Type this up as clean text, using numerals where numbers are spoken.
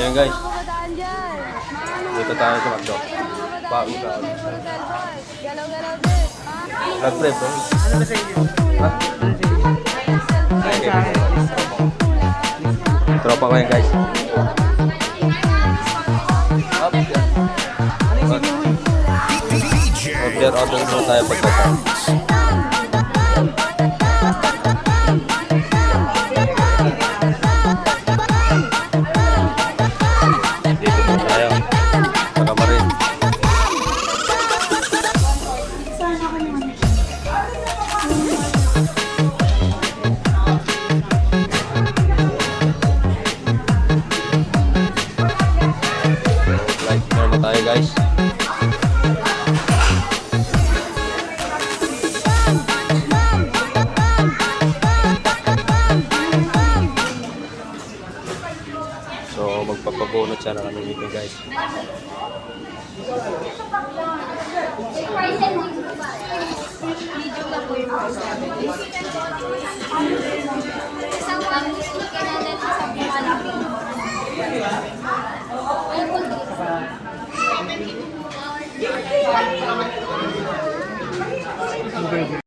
Ayan guys, Kabataan dyan. dito tayo sa McDo. Bago ka. Galaw-galaw din. Nag-prep bro. Ano ba sa inyo? Ha? Ay, sa akin. Tropa ko yan guys. Up, yan. Order mo tayo pagkakain. Dito po tayo. Para marin. Like na tayo guys. So magpapabunot sana kami dito guys. Video na po yung